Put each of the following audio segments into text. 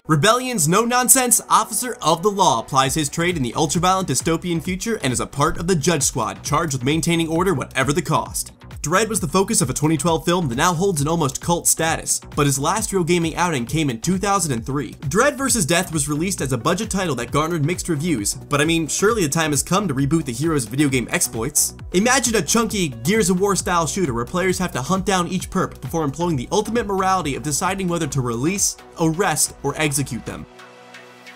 Rebellion's no-nonsense officer of the law applies his trade in the ultraviolent dystopian future and is a part of the Judge Squad, charged with maintaining order whatever the cost. Dredd was the focus of a 2012 film that now holds an almost cult status, but his last real gaming outing came in 2003. Dredd vs. Death was released as a budget title that garnered mixed reviews, but I mean, surely the time has come to reboot the hero's video game exploits. Imagine a chunky Gears of War style shooter where players have to hunt down each perp before employing the ultimate morality of deciding whether to release, arrest, or execute them.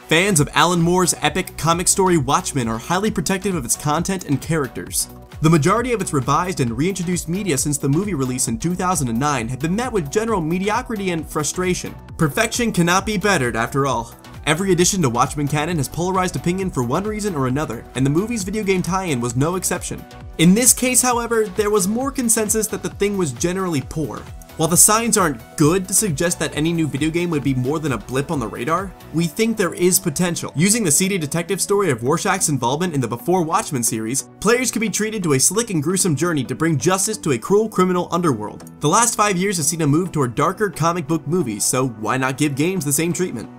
Fans of Alan Moore's epic comic story Watchmen are highly protective of its content and characters. The majority of its revised and reintroduced media since the movie release in 2009 have been met with general mediocrity and frustration. Perfection cannot be bettered after all. Every addition to Watchmen canon has polarized opinion for one reason or another, and the movie's video game tie-in was no exception. In this case, however, there was more consensus that the thing was generally poor. While the signs aren't good to suggest that any new video game would be more than a blip on the radar, we think there is potential. Using the seedy detective story of Rorschach's involvement in the Before Watchmen series, players could be treated to a slick and gruesome journey to bring justice to a cruel criminal underworld. The last 5 years have seen a move toward darker comic book movies, so why not give games the same treatment?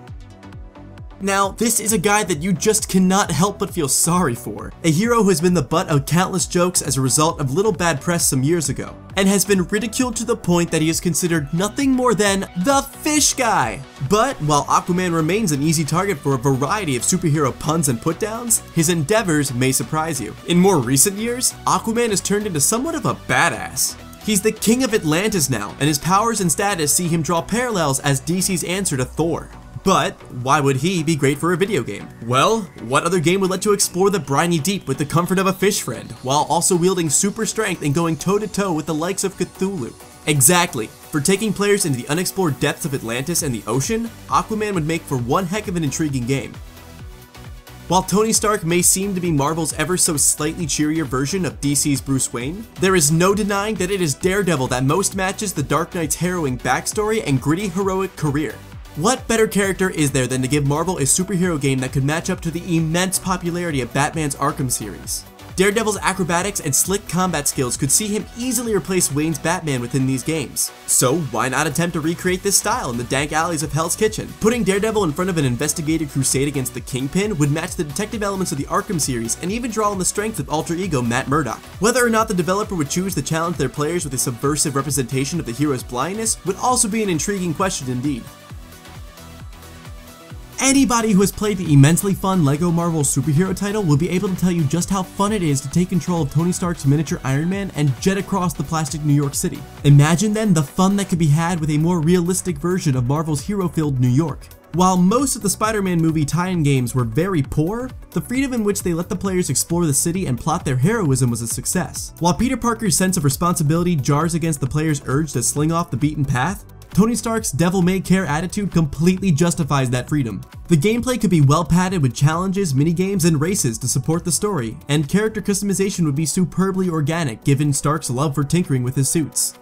Now, this is a guy that you just cannot help but feel sorry for. A hero who has been the butt of countless jokes as a result of little bad press some years ago, and has been ridiculed to the point that he is considered nothing more than the fish guy. But while Aquaman remains an easy target for a variety of superhero puns and putdowns, his endeavors may surprise you. In more recent years, Aquaman has turned into somewhat of a badass. He's the king of Atlantis now, and his powers and status see him draw parallels as DC's answer to Thor. But why would he be great for a video game? Well, what other game would let you explore the briny deep with the comfort of a fish friend, while also wielding super strength and going toe-to-toe with the likes of Cthulhu? Exactly. For taking players into the unexplored depths of Atlantis and the ocean, Aquaman would make for one heck of an intriguing game. While Tony Stark may seem to be Marvel's ever so slightly cheerier version of DC's Bruce Wayne, there is no denying that it is Daredevil that most matches the Dark Knight's harrowing backstory and gritty heroic career. What better character is there than to give Marvel a superhero game that could match up to the immense popularity of Batman's Arkham series? Daredevil's acrobatics and slick combat skills could see him easily replace Wayne's Batman within these games. So why not attempt to recreate this style in the dank alleys of Hell's Kitchen? Putting Daredevil in front of an investigative crusade against the Kingpin would match the detective elements of the Arkham series and even draw on the strength of alter ego Matt Murdock. Whether or not the developer would choose to challenge their players with a subversive representation of the hero's blindness would also be an intriguing question indeed. Anybody who has played the immensely fun LEGO Marvel superhero title will be able to tell you just how fun it is to take control of Tony Stark's miniature Iron Man and jet across the plastic New York City. Imagine then the fun that could be had with a more realistic version of Marvel's hero-filled New York. While most of the Spider-Man movie tie-in games were very poor, the freedom in which they let the players explore the city and plot their heroism was a success. While Peter Parker's sense of responsibility jars against the player's urge to sling off the beaten path, Tony Stark's devil-may-care attitude completely justifies that freedom. The gameplay could be well padded with challenges, minigames, and races to support the story, and character customization would be superbly organic given Stark's love for tinkering with his suits.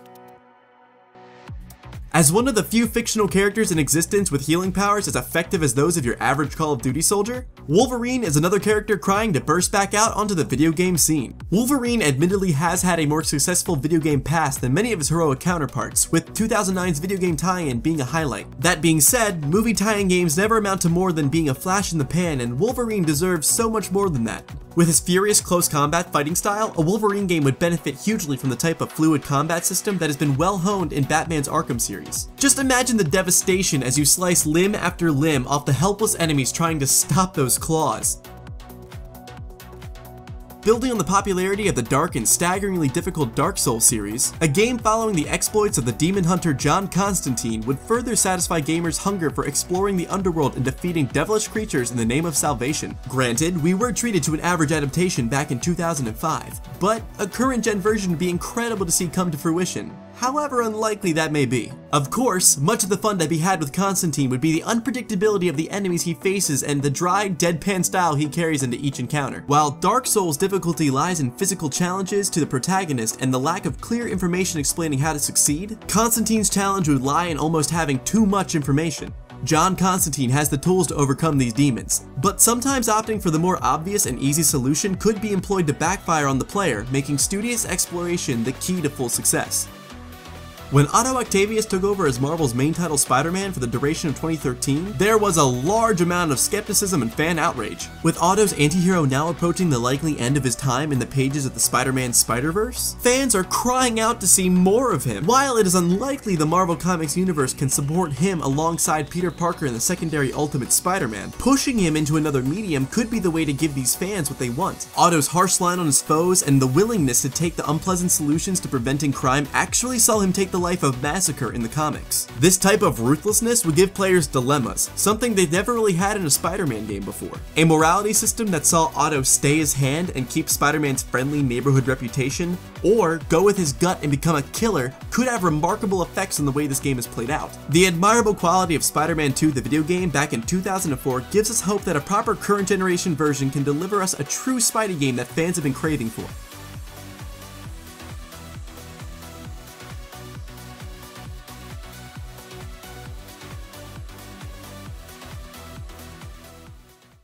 As one of the few fictional characters in existence with healing powers as effective as those of your average Call of Duty soldier, Wolverine is another character crying to burst back out onto the video game scene. Wolverine admittedly has had a more successful video game past than many of his heroic counterparts, with 2009's video game tie-in being a highlight. That being said, movie tie-in games never amount to more than being a flash in the pan, and Wolverine deserves so much more than that. With his furious close combat fighting style, a Wolverine game would benefit hugely from the type of fluid combat system that has been well honed in Batman's Arkham series. Just imagine the devastation as you slice limb after limb off the helpless enemies trying to stop those claws. Building on the popularity of the dark and staggeringly difficult Dark Souls series, a game following the exploits of the demon hunter John Constantine would further satisfy gamers' hunger for exploring the underworld and defeating devilish creatures in the name of salvation. Granted, we were treated to an average adaptation back in 2005, but a current-gen version would be incredible to see come to fruition, however unlikely that may be. Of course, much of the fun to be had with Constantine would be the unpredictability of the enemies he faces and the dry, deadpan style he carries into each encounter. While Dark Souls' difficulty lies in physical challenges to the protagonist and the lack of clear information explaining how to succeed, Constantine's challenge would lie in almost having too much information. John Constantine has the tools to overcome these demons, but sometimes opting for the more obvious and easy solution could be employed to backfire on the player, making studious exploration the key to full success. When Otto Octavius took over as Marvel's main title Spider-Man for the duration of 2013, there was a large amount of skepticism and fan outrage. With Otto's anti-hero now approaching the likely end of his time in the pages of the Spider-Man Spider-Verse, fans are crying out to see more of him. While it is unlikely the Marvel Comics universe can support him alongside Peter Parker in the secondary Ultimate Spider-Man, pushing him into another medium could be the way to give these fans what they want. Otto's harsh line on his foes and the willingness to take the unpleasant solutions to preventing crime actually saw him take the life of Massacre in the comics. This type of ruthlessness would give players dilemmas, something they've never really had in a Spider-Man game before. A morality system that saw Otto stay his hand and keep Spider-Man's friendly neighborhood reputation, or go with his gut and become a killer, could have remarkable effects on the way this game is played out. The admirable quality of Spider-Man 2 the video game back in 2004 gives us hope that a proper current generation version can deliver us a true Spidey game that fans have been craving for.